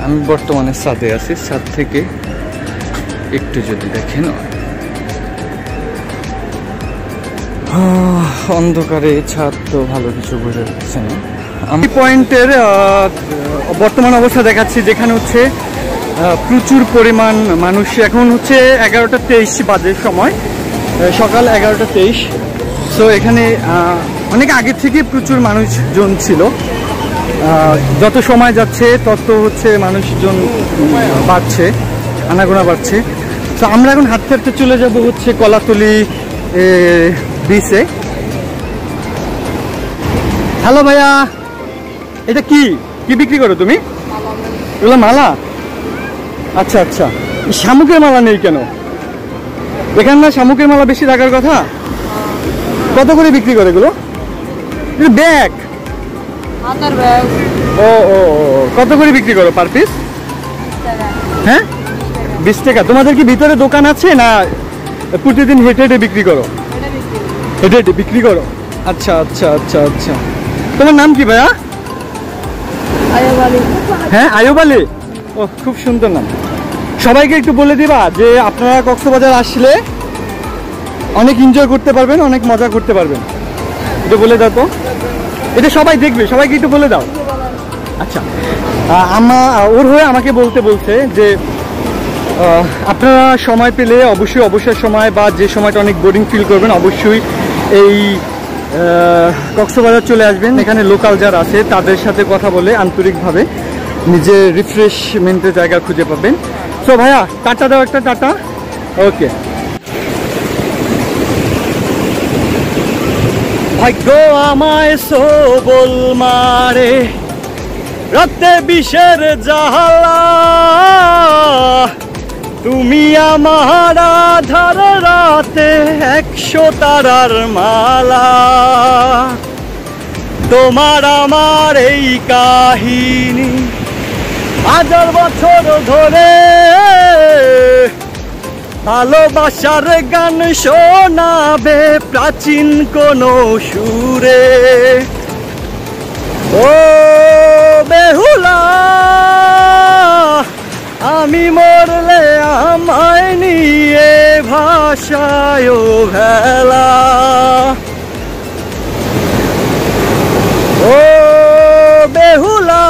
আমি বর্তমানে ছাদে আছি। ছাদ থেকে একটু যদি দেখেন, অন্ধকারে ছাদ তো ভালো কিছু বোঝা যাচ্ছে না। আমি পয়েন্টের বর্তমান অবস্থা দেখাচ্ছি, যেখানে হচ্ছে প্রচুর পরিমাণ মানুষ। এখন হচ্ছে 11:23 বাজে সময়, সকাল 11:23। সো এখানে অনেক আগে থেকে প্রচুর মানুষজন ছিল। যত সময় যাচ্ছে তত হচ্ছে মানুষজন বাড়ছে, আনাগোনা বাড়ছে। তো আমরা এখন হাঁটতে হাঁটতে চলে যাব হচ্ছে কলাতলি বিচে। হ্যালো ভাইয়া, এটা কি কি বিক্রি করো তুমি? এগুলো মালা? আচ্ছা আচ্ছা, শামুকের মালা নেই কেন এখানে? না, শামুকের মালা বেশি থাকার কথা। কত করে বিক্রি করে এগুলো? ব্যাগ? ও ও, কত করে বিক্রি করো পার পিস? হ্যাঁ, 20 টাকা। তোমাদের কি ভিতরে দোকান আছে, না প্রতিদিন হেঁটে হেঁটে বিক্রি করো? হেঁটে হেঁটে বিক্রি করো। আচ্ছা আচ্ছা আচ্ছা আচ্ছা। তোমার নাম কি ভাইয়া? হ্যাঁ, আয়ুব আলী। ও, খুব সুন্দর নাম। সবাইকে একটু বলে দিবা যে আপনারা কক্সবাজার আসলে অনেক এনজয় করতে পারবেন, অনেক মজা করতে পারবেন। একটু বলে দাও তো, এটা সবাই দেখবে, সবাইকে একটু বলে দাও। আচ্ছা, ওর হয়ে আমাকে বলছে যে আপনারা সময় পেলে অবশ্যই অবসর সময় বা যে সময়টা অনেক বোরিং ফিল করবেন, অবশ্যই এই কক্সবাজার চলে আসবেন। এখানে লোকাল যারা আছে তাদের সাথে কথা বলে আন্তরিকভাবে নিজের রিফ্রেশমেন্টের জায়গা খুঁজে পাবেন। সো ভাইয়া, টাটা দাও একটা, টাটা। ওকে। ভাগ্য আমায় সবল মারে, রাতে বিষের জাহালা, তুমি আমার আধার রাতে 100 তারার মালা। তোমার আমার এই কাহিনী 1000 বছর ধরে, ভালোবাসার গান শোনাবে প্রাচীন কোন সুরে। ও বেহুলা, আমি মরলে আমায় নিয়ে ভাষায় ভেলা। ও বেহুলা,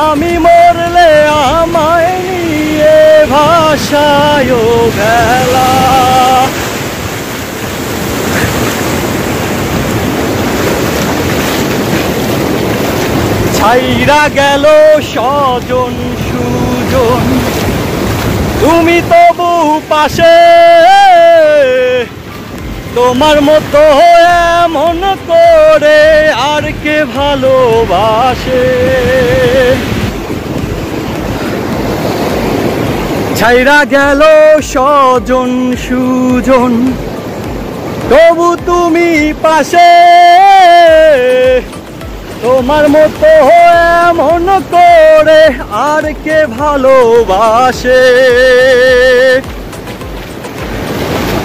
আমি মরলে আমায় নিয়ে ভাষায় ভেলা। ছাইরা গেল স্বজন সুজন, তুমি তবু পাশে, তোমার মতো এমন করে আর কে ভালোবাসে। ছাইরা গেল স্বজন সুজন, তবু তুমি পাশে, তোমার মতো এমন করে আর কে ভালোবাসে।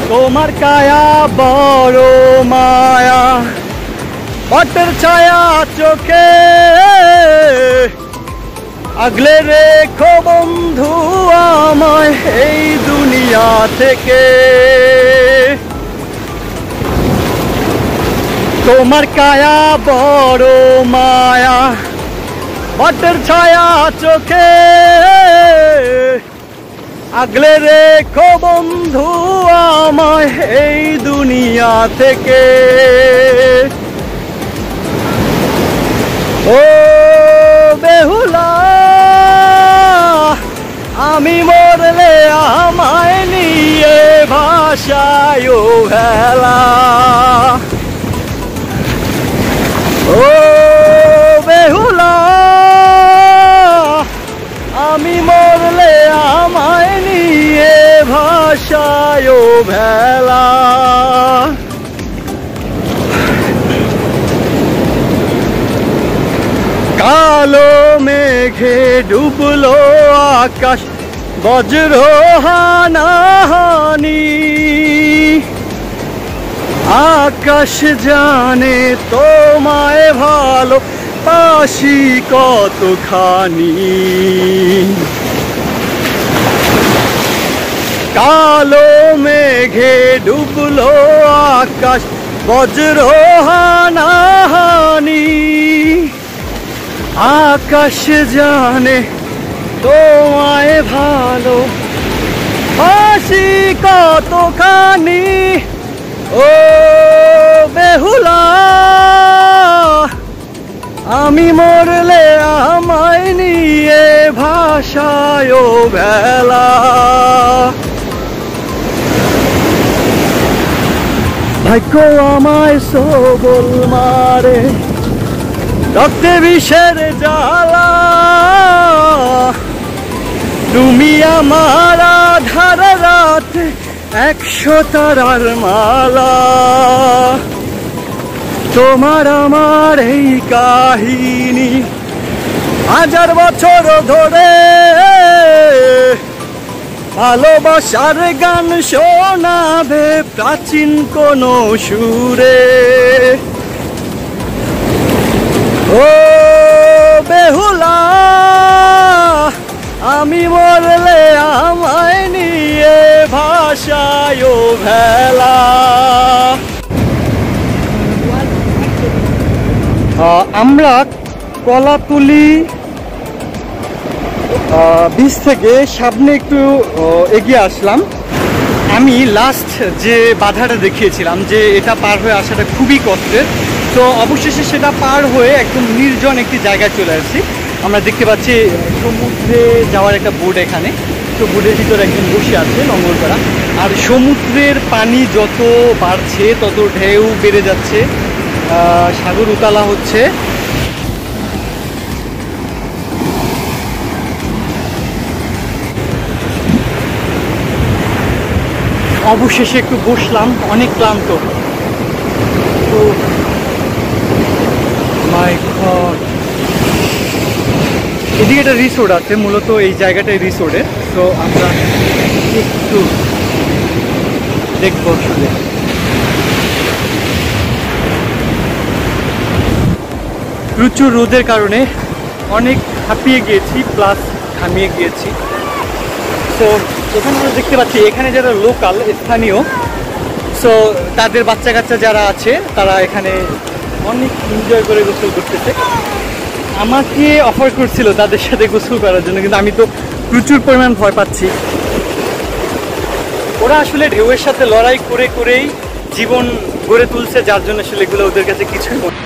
তোমার কায়া বড় মায়া, বটের ছায়া চোখে, আগলে রেখো বন্ধু আমায় এই দুনিয়া থেকে। তোমার কায়া বড় মায়া, বটের ছায়া চোখে, আগলে রেখো বন্ধু আমায় এই দুনিয়া থেকে। ও বেহুলা, আমি মরলে আমায় নিয়ে ভাষায় ভেলা। ও বেহুলা, আমি মরলে আমায় নিয়ে ভাষায় ভেলা। কালো মেঘে ডুবলো আকাশ, বজ্র হানাহানি, আকাশ জানে তোমায় ভালো বাসি কতখানি, কালো মেঘে ডুবলো আকাশ বজ্র হানাহানি, আকাশ জানে তোমায় ভালো বাসি কতখানি। ও বেহুলা আমি মরলে আমায় নিয়ে ভাষায় বেলা, ভাগ্য আমায় সবল মারে রক্তে বিষের জ্বালা, তুমি আমার আধার রাত 100 তারার মালা, তোমার আমার এই কাহিনী 1000 বছর ধরে, ভালোবাসার গান শোনাবে প্রাচীন কোন সুরে। ও বেহুলা আমি মরলে আমায় নিয়ে ভাষায় ভেলা। আমরা কলাতুলি বীজ থেকে সামনে একটু এগিয়ে আসলাম। আমি লাস্ট যে বাধাটা দেখিয়েছিলাম যে এটা পার হয়ে আসাটা খুবই কষ্টের, তো অবশেষে সেটা পার হয়ে একদম নির্জন একটি জায়গায় চলে আসছি। আমরা দেখতে পাচ্ছি সমুদ্রে যাওয়ার একটা বোট এখানে, তো বোটের ভিতরে একজন বসে আছে লঙ্গর করা। আর সমুদ্রের পানি যত বাড়ছে তত ঢেউ বেড়ে যাচ্ছে, সাগর উতালা হচ্ছে। অবশেষে একটু বসলাম, অনেক ক্লান্ত। তো মাই গড, এদিকে একটা রিসোর্ট আছে, মূলত এই জায়গাটাই রিসোর্টের। তো আমরা একটু দেখবো আসলে। প্রচুর রোদের কারণে অনেক হাঁপিয়ে গিয়েছি, প্লাস ঘামিয়ে গিয়েছি। তো এখানে আমরা দেখতে পাচ্ছি এখানে যারা লোকাল স্থানীয়, সো তাদের বাচ্চা কাচ্চা যারা আছে তারা এখানে অনেক এনজয় করে গোসল করতেছে। আমাকে অফার করছিল তাদের সাথে গোসল করার জন্য, কিন্তু আমি তো প্রচুর পরিমাণ ভয় পাচ্ছি। ওরা আসলে ঢেউয়ের সাথে লড়াই করে করেই জীবন গড়ে তুলছে, যার জন্য আসলে এগুলো ওদের কাছে কিছুই মনে